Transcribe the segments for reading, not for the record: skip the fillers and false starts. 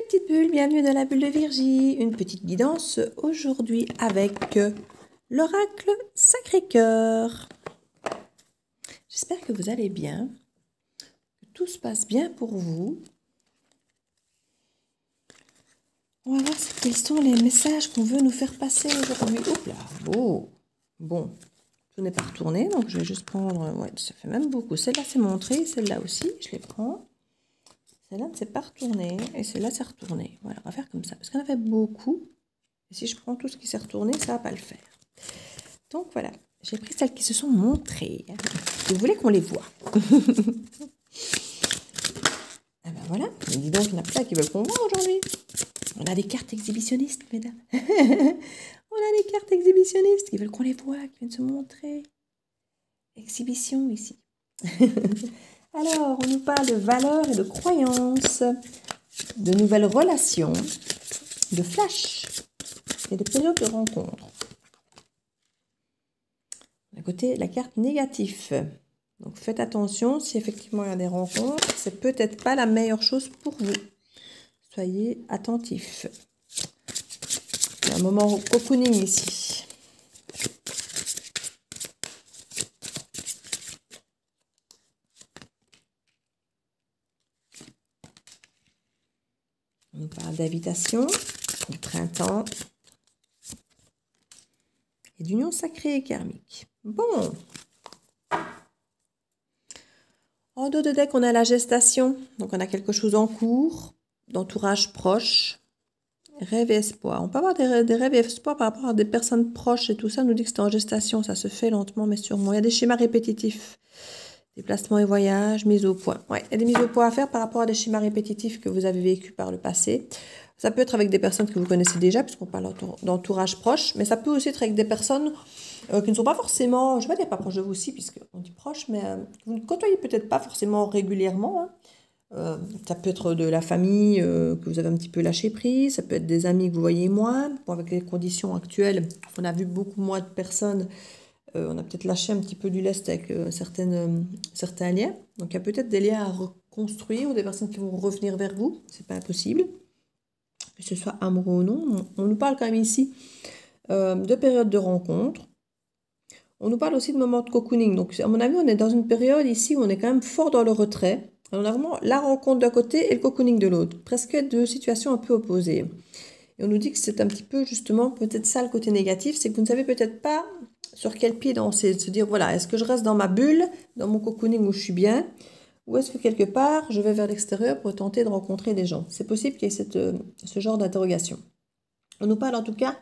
petites bulles, bienvenue dans la bulle de Virgie. Une petite guidance aujourd'hui avec l'oracle Sacré-Cœur. J'espère que vous allez bien, que tout se passe bien pour vous. On va voir quels sont les messages qu'on veut nous faire passer aujourd'hui. Oups là, oh, bon, tout n'est pas retourné, donc je vais juste prendre, ouais, ça fait même beaucoup. Celle-là c'est montré, celle-là aussi, je les prends. Celle-là ne s'est pas retournée et celle-là s'est retournée. Voilà, on va faire comme ça. Parce qu'on en avait beaucoup. Et si je prends tout ce qui s'est retourné, ça ne va pas le faire. Donc voilà, j'ai pris celles qui se sont montrées. Vous voulez qu'on les voit. Ah ben voilà, dis donc, il y en a plein qui veulent qu'on voit aujourd'hui. On a des cartes exhibitionnistes, mesdames. On a des cartes exhibitionnistes qui veulent qu'on les voit, qui viennent se montrer. Exhibition ici. Alors, on nous parle de valeurs et de croyances, de nouvelles relations, de flash et de périodes de rencontres. D'un côté, la carte négative. Donc, faites attention, si effectivement il y a des rencontres, c'est peut-être pas la meilleure chose pour vous. Soyez attentifs. Il y a un moment cocooning ici. On nous parle d'invitation, du printemps et d'union sacrée et karmique. Bon. En dos de deck, on a la gestation. Donc, on a quelque chose en cours, d'entourage proche, rêve et espoir. On peut avoir des rêves et espoirs par rapport à des personnes proches et tout ça. On nous dit que c'est en gestation. Ça se fait lentement, mais sûrement. Il y a des schémas répétitifs. Déplacement et voyage, mise au point. Ouais, il y a des mises au point à faire par rapport à des schémas répétitifs que vous avez vécus par le passé. Ça peut être avec des personnes que vous connaissez déjà, puisqu'on parle d'entourage proche, mais ça peut aussi être avec des personnes qui ne sont pas forcément, je ne vais pas dire pas proches de vous aussi, puisqu'on dit proche, mais vous ne côtoyez peut-être pas forcément régulièrement. Hein. Ça peut être de la famille que vous avez un petit peu lâché prise, ça peut être des amis que vous voyez moins. Bon, avec les conditions actuelles, on a vu beaucoup moins de personnes. On a peut-être lâché un petit peu du lest avec certains liens. Donc, il y a peut-être des liens à reconstruire ou des personnes qui vont revenir vers vous. C'est pas impossible. Que ce soit amoureux ou non. On nous parle quand même ici de périodes de rencontre. On nous parle aussi de moments de cocooning. Donc, à mon avis, on est dans une période ici où on est quand même fort dans le retrait. On a vraiment la rencontre d'un côté et le cocooning de l'autre. Presque deux situations un peu opposées. Et on nous dit que c'est un petit peu justement peut-être ça le côté négatif, c'est que vous ne savez peut-être pas sur quel pied danser, de se dire voilà, est-ce que je reste dans ma bulle, dans mon cocooning où je suis bien, ou est-ce que quelque part je vais vers l'extérieur pour tenter de rencontrer des gens. C'est possible qu'il y ait ce genre d'interrogation. On nous parle en tout cas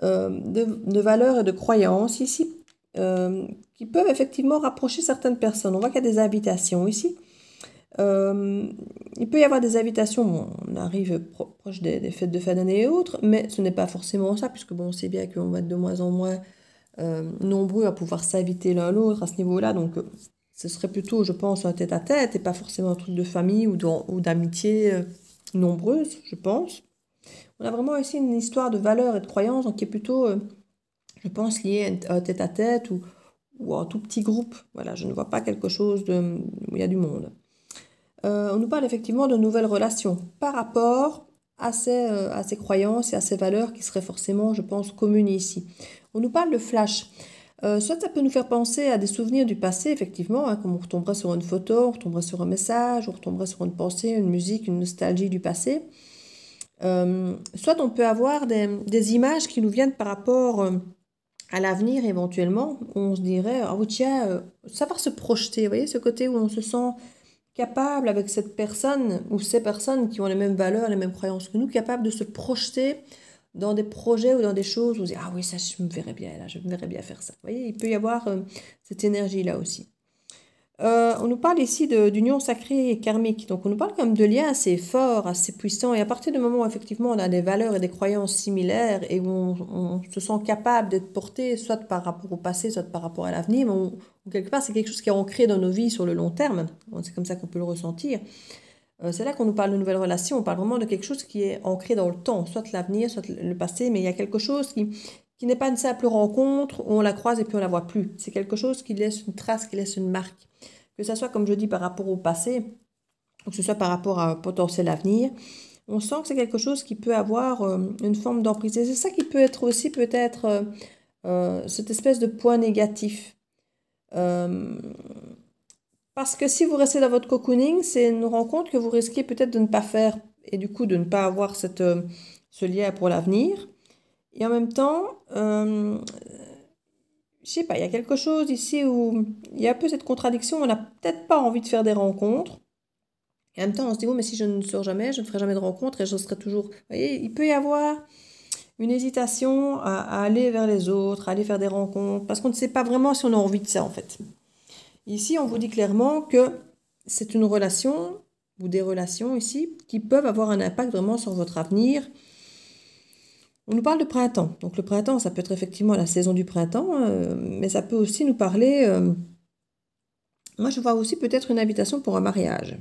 de valeurs et de croyances ici qui peuvent effectivement rapprocher certaines personnes. On voit qu'il y a des invitations ici. Il peut y avoir des invitations, bon, on arrive proche des fêtes de fin d'année et autres, mais ce n'est pas forcément ça, puisque bon, on sait bien qu'on va être de moins en moins nombreux à pouvoir s'inviter l'un l'autre à ce niveau-là, donc ce serait plutôt, je pense, un tête-à-tête et pas forcément un truc de famille ou d'amitié nombreuse, je pense. On a vraiment ici une histoire de valeurs et de croyances qui est plutôt, je pense, liée à un tête-à-tête ou à un tout petit groupe. Voilà, je ne vois pas quelque chose où il y a du monde. On nous parle effectivement de nouvelles relations par rapport à ces croyances et à ces valeurs qui seraient forcément, je pense, communes ici. On nous parle de flash. Soit ça peut nous faire penser à des souvenirs du passé, effectivement, hein, comme on retomberait sur une photo, on retomberait sur un message, on retomberait sur une pensée, une musique, une nostalgie du passé. Soit on peut avoir des images qui nous viennent par rapport à l'avenir éventuellement. On se dirait, ah oh, tiens, savoir se projeter, vous voyez, ce côté où on se sent capable avec cette personne ou ces personnes qui ont les mêmes valeurs, les mêmes croyances que nous, capable de se projeter dans des projets ou dans des choses où on se dit ah oui, ça je me verrais bien là, je me verrais bien faire ça. Vous voyez, il peut y avoir cette énergie-là aussi. On nous parle ici d'union sacrée et karmique. Donc on nous parle quand même de liens assez forts, assez puissants. Et à partir du moment où effectivement on a des valeurs et des croyances similaires et où on se sent capable d'être porté soit par rapport au passé, soit par rapport à l'avenir, ou quelque part c'est quelque chose qui est ancré dans nos vies sur le long terme. C'est comme ça qu'on peut le ressentir. C'est là qu'on nous parle de nouvelles relations. On parle vraiment de quelque chose qui est ancré dans le temps, soit l'avenir, soit le passé, mais il y a quelque chose qui n'est pas une simple rencontre où on la croise et puis on la voit plus. C'est quelque chose qui laisse une trace, qui laisse une marque. Que ça soit, comme je dis, par rapport au passé, ou que ce soit par rapport à un potentiel avenir, on sent que c'est quelque chose qui peut avoir une forme d'emprise. Et c'est ça qui peut être aussi peut-être cette espèce de point négatif. Euh, Parce que si vous restez dans votre cocooning, c'est une rencontre que vous risquez peut-être de ne pas faire et du coup de ne pas avoir ce lien pour l'avenir. Et en même temps, je sais pas, il y a quelque chose ici où il y a un peu cette contradiction. On n'a peut-être pas envie de faire des rencontres. Et en même temps, on se dit, oh, mais si je ne sors jamais, je ne ferai jamais de rencontres et je serai toujours. Vous voyez, il peut y avoir une hésitation à aller vers les autres, à aller faire des rencontres, parce qu'on ne sait pas vraiment si on a envie de ça en fait. Ici, on vous dit clairement que c'est une relation ou des relations ici qui peuvent avoir un impact vraiment sur votre avenir. On nous parle de printemps. Donc le printemps, ça peut être effectivement la saison du printemps, mais ça peut aussi nous parler... moi, je vois aussi peut-être une invitation pour un mariage.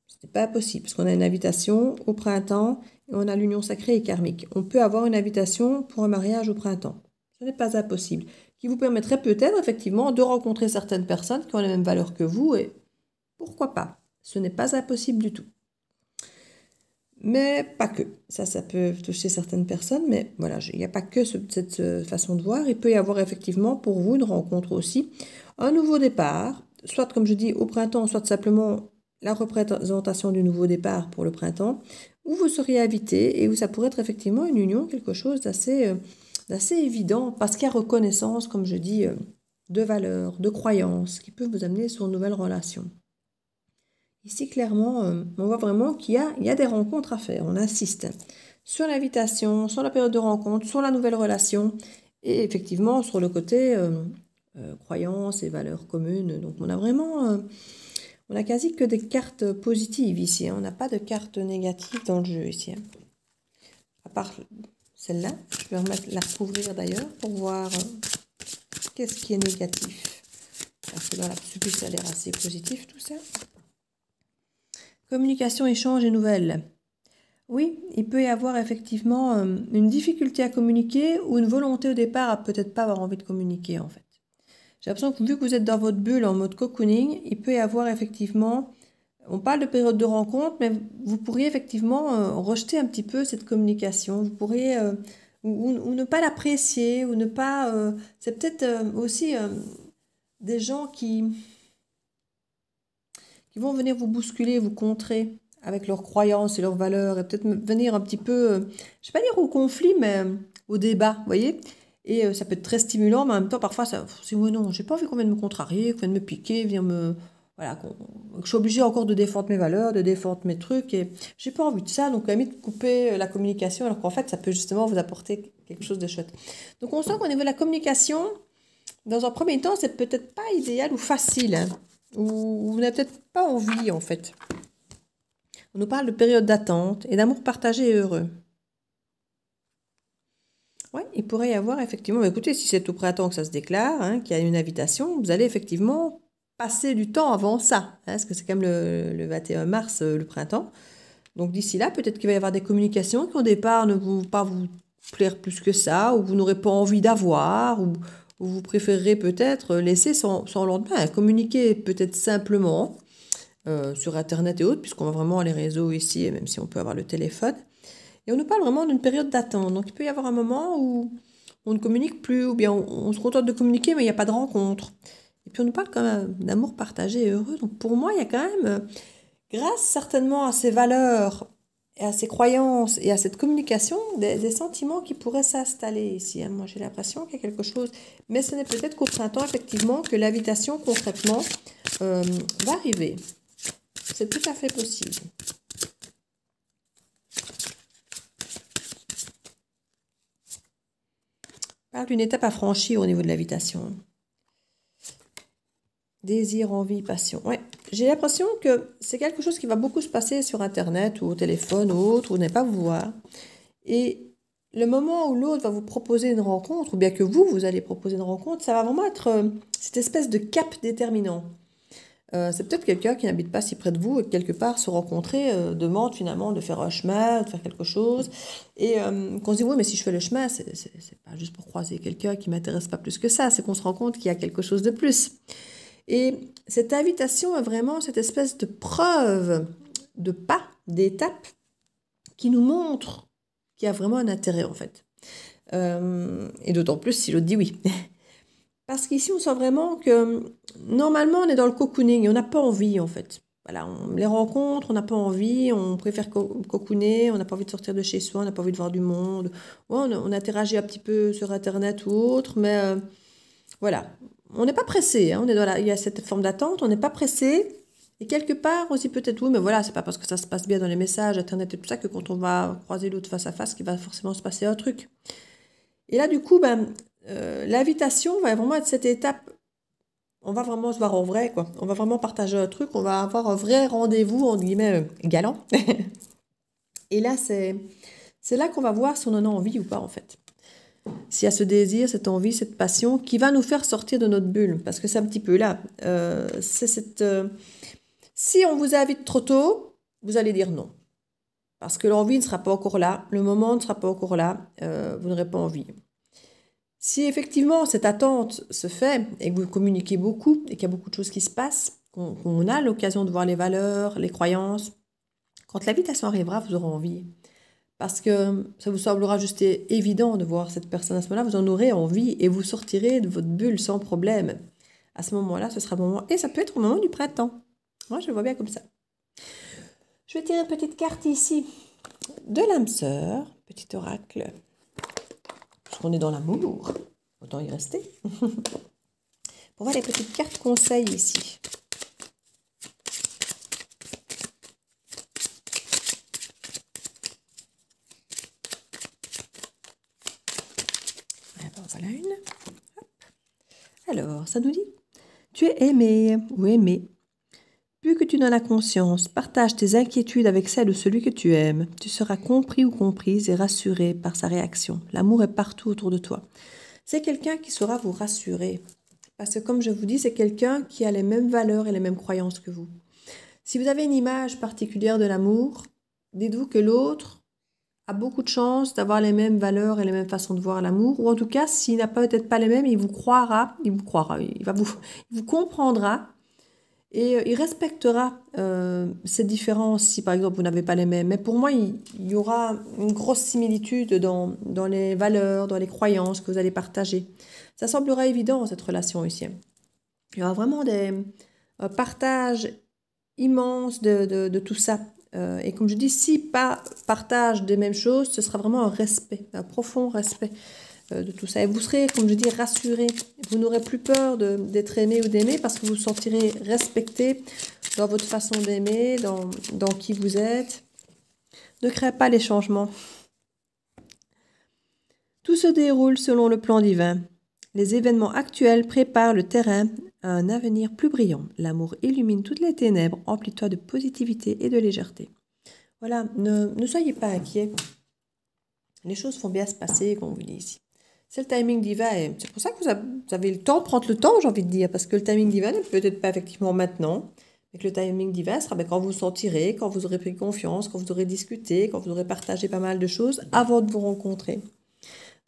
Ce n'est pas possible, parce qu'on a une invitation au printemps et on a l'union sacrée et karmique. On peut avoir une invitation pour un mariage au printemps. Ce n'est pas impossible. Qui vous permettrait peut-être effectivement de rencontrer certaines personnes qui ont les mêmes valeurs que vous et pourquoi pas. Ce n'est pas impossible du tout. Mais pas que. Ça peut toucher certaines personnes, mais voilà, il n'y a pas que cette façon de voir. Il peut y avoir effectivement pour vous une rencontre aussi, un nouveau départ, soit comme je dis au printemps, soit simplement la représentation du nouveau départ pour le printemps, où vous seriez invité et où ça pourrait être effectivement une union, quelque chose d'assez évident, parce qu'il y a reconnaissance, comme je dis, de valeurs, de croyances, qui peuvent vous amener sur une nouvelle relation. Ici, clairement, on voit vraiment qu'il y a des rencontres à faire. On insiste sur l'invitation, sur la période de rencontre, sur la nouvelle relation et effectivement sur le côté croyances et valeurs communes. Donc, on a vraiment, on a quasi que des cartes positives ici. Hein. On n'a pas de cartes négatives dans le jeu ici. Hein. À part celle-là, je vais la recouvrir d'ailleurs pour voir qu'est-ce qui est négatif. Parce que dans la suite, ça a l'air assez positif tout ça. Communication, échange et nouvelles. Oui, il peut y avoir effectivement une difficulté à communiquer ou une volonté au départ à peut-être pas avoir envie de communiquer en fait. J'ai l'impression que vu que vous êtes dans votre bulle en mode cocooning, il peut y avoir effectivement, on parle de période de rencontre, mais vous pourriez effectivement rejeter un petit peu cette communication. Vous pourriez ou ne pas l'apprécier ou ne pas. C'est peut-être aussi des gens qui vont venir vous bousculer, vous contrer avec leurs croyances et leurs valeurs et peut-être venir un petit peu, je ne vais pas dire au conflit, mais au débat, vous voyez. Et ça peut être très stimulant, mais en même temps, parfois, c'est moi non, j'ai pas envie qu'on vienne me contrarier, qu'on vienne me piquer, vienne me... Voilà, que je suis obligée encore de défendre mes valeurs, de défendre mes trucs, et j'ai pas envie de ça, donc à la limite, couper la communication, alors qu'en fait, ça peut justement vous apporter quelque chose de chouette. Donc on sent qu'au niveau de la communication, dans un premier temps, c'est peut-être pas idéal ou facile, hein, ou vous n'avez peut-être pas envie, en fait. On nous parle de période d'attente et d'amour partagé et heureux. Oui, il pourrait y avoir effectivement, écoutez, si c'est au printemps que ça se déclare, hein, qu'il y a une invitation, vous allez effectivement passer du temps avant ça, hein, parce que c'est quand même le 21 mars, le printemps. Donc d'ici là, peut-être qu'il va y avoir des communications qui au départ ne vont pas vous plaire plus que ça, ou vous n'aurez pas envie d'avoir, ou vous préférerez peut-être laisser sans lendemain, hein, communiquer peut-être simplement sur Internet et autres, puisqu'on va vraiment les réseaux ici, même si on peut avoir le téléphone. Et on nous parle vraiment d'une période d'attente. Donc il peut y avoir un moment où on ne communique plus, ou bien on se contente de communiquer, mais il n'y a pas de rencontre. Et puis on nous parle quand même d'amour partagé et heureux. Donc pour moi, il y a quand même, grâce certainement à ces valeurs, et à ces croyances, et à cette communication, des sentiments qui pourraient s'installer ici. Hein. Moi j'ai l'impression qu'il y a quelque chose. Mais ce n'est peut-être qu'au printemps, effectivement, que l'invitation concrètement va arriver. C'est tout à fait possible. On parle d'une étape à franchir au niveau de l'invitation. Désir, envie, passion. Ouais. J'ai l'impression que c'est quelque chose qui va beaucoup se passer sur Internet ou au téléphone ou autre, où vous n'allez pas vous voir. Et le moment où l'autre va vous proposer une rencontre, ou bien que vous allez proposer une rencontre, ça va vraiment être cette espèce de cap déterminant. C'est peut-être quelqu'un qui n'habite pas si près de vous et quelque part se rencontrer demande finalement de faire un chemin, de faire quelque chose. Et qu'on se dit, oui, mais si je fais le chemin, c'est pas juste pour croiser quelqu'un qui m'intéresse pas plus que ça, c'est qu'on se rend compte qu'il y a quelque chose de plus. Et cette invitation est vraiment cette espèce de preuve de pas, d'étape qui nous montre qu'il y a vraiment un intérêt en fait. Et d'autant plus si l'autre dit oui. Parce qu'ici, on sent vraiment que normalement, on est dans le cocooning et on n'a pas envie en fait. Voilà, on les rencontre, on n'a pas envie, on préfère cocooner, on n'a pas envie de sortir de chez soi, on n'a pas envie de voir du monde. Ouais, on interagit un petit peu sur Internet ou autre, mais voilà, on n'est pas pressé, hein, il y a cette forme d'attente, on n'est pas pressé. Et quelque part aussi peut-être oui, mais voilà, c'est pas parce que ça se passe bien dans les messages, Internet et tout ça que quand on va croiser l'autre face à face, qu'il va forcément se passer un truc. Et là, du coup, l'invitation va vraiment être cette étape. On va vraiment se voir en vrai, quoi. On va vraiment partager un truc, on va avoir un vrai rendez-vous, entre guillemets, galant. Et là, c'est là qu'on va voir si on en a envie ou pas, en fait. S'il y a ce désir, cette envie, cette passion qui va nous faire sortir de notre bulle. Parce que c'est un petit peu là. Si on vous invite trop tôt, vous allez dire non. Parce que l'envie ne sera pas encore là, le moment ne sera pas encore là, vous n'aurez pas envie. Si effectivement cette attente se fait et que vous communiquez beaucoup et qu'il y a beaucoup de choses qui se passent, qu'on a l'occasion de voir les valeurs, les croyances, quand l'invitation arrivera, vous aurez envie. Parce que ça vous semblera juste évident de voir cette personne à ce moment-là, vous en aurez envie et vous sortirez de votre bulle sans problème. À ce moment-là, ce sera le moment, et ça peut être au moment du printemps. Moi, je le vois bien comme ça. Je vais tirer une petite carte ici de l'âme sœur, petit oracle. Puisqu'on est dans l'amour, autant y rester. Pour voir les petites cartes conseils ici. Alors, voilà une. Hop. Alors, ça nous dit, tu es aimé ou aimé. Plus que tu n'en as conscience, partage tes inquiétudes avec celle ou celui que tu aimes. Tu seras compris ou comprise et rassuré par sa réaction. L'amour est partout autour de toi. C'est quelqu'un qui saura vous rassurer. Parce que comme je vous dis, c'est quelqu'un qui a les mêmes valeurs et les mêmes croyances que vous. Si vous avez une image particulière de l'amour, dites-vous que l'autre a beaucoup de chances d'avoir les mêmes valeurs et les mêmes façons de voir l'amour. Ou en tout cas, s'il n'a peut-être pas les mêmes, il vous croira, il vous comprendra. Et il respectera ces différences si par exemple vous n'avez pas les mêmes. Mais pour moi, il y aura une grosse similitude dans les valeurs, dans les croyances que vous allez partager. Ça semblera évident, cette relation ici. Il y aura vraiment un partage immense de tout ça. Et comme je dis, si pas partage des mêmes choses, ce sera vraiment un respect, un profond respect de tout ça. Et vous serez, comme je dis, rassuré. Vous n'aurez plus peur d'être aimé ou d'aimer parce que vous vous sentirez respecté dans votre façon d'aimer, dans qui vous êtes. Ne créez pas les changements. Tout se déroule selon le plan divin. Les événements actuels préparent le terrain à un avenir plus brillant. L'amour illumine toutes les ténèbres, emplis-toi de positivité et de légèreté. Voilà, ne soyez pas inquiets. Les choses vont bien se passer, comme on vous dit ici. C'est le timing divin. C'est pour ça que vous avez le temps de prendre le temps, j'ai envie de dire, parce que le timing divin n'est peut-être pas effectivement maintenant, mais que le timing divin sera quand vous sentirez, quand vous aurez pris confiance, quand vous aurez discuté, quand vous aurez partagé pas mal de choses avant de vous rencontrer.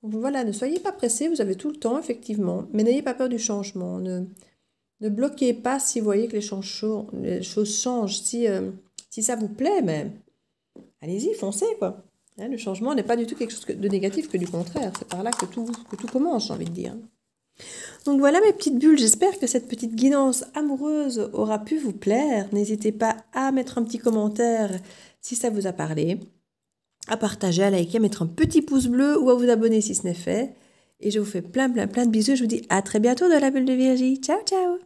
Donc voilà, ne soyez pas pressés, vous avez tout le temps, effectivement, mais n'ayez pas peur du changement. Ne bloquez pas si vous voyez que les choses changent. Si ça vous plaît, mais allez-y, foncez, quoi. Hein, le changement n'est pas du tout quelque chose de négatif, que du contraire. C'est par là que tout commence, j'ai envie de dire. Donc voilà mes petites bulles, j'espère que cette petite guidance amoureuse aura pu vous plaire. N'hésitez pas à mettre un petit commentaire si ça vous a parlé, à partager, à liker, à mettre un petit pouce bleu ou à vous abonner si ce n'est fait. Et je vous fais plein de bisous. Je vous dis à très bientôt dans la bulle de Virgie. Ciao, ciao!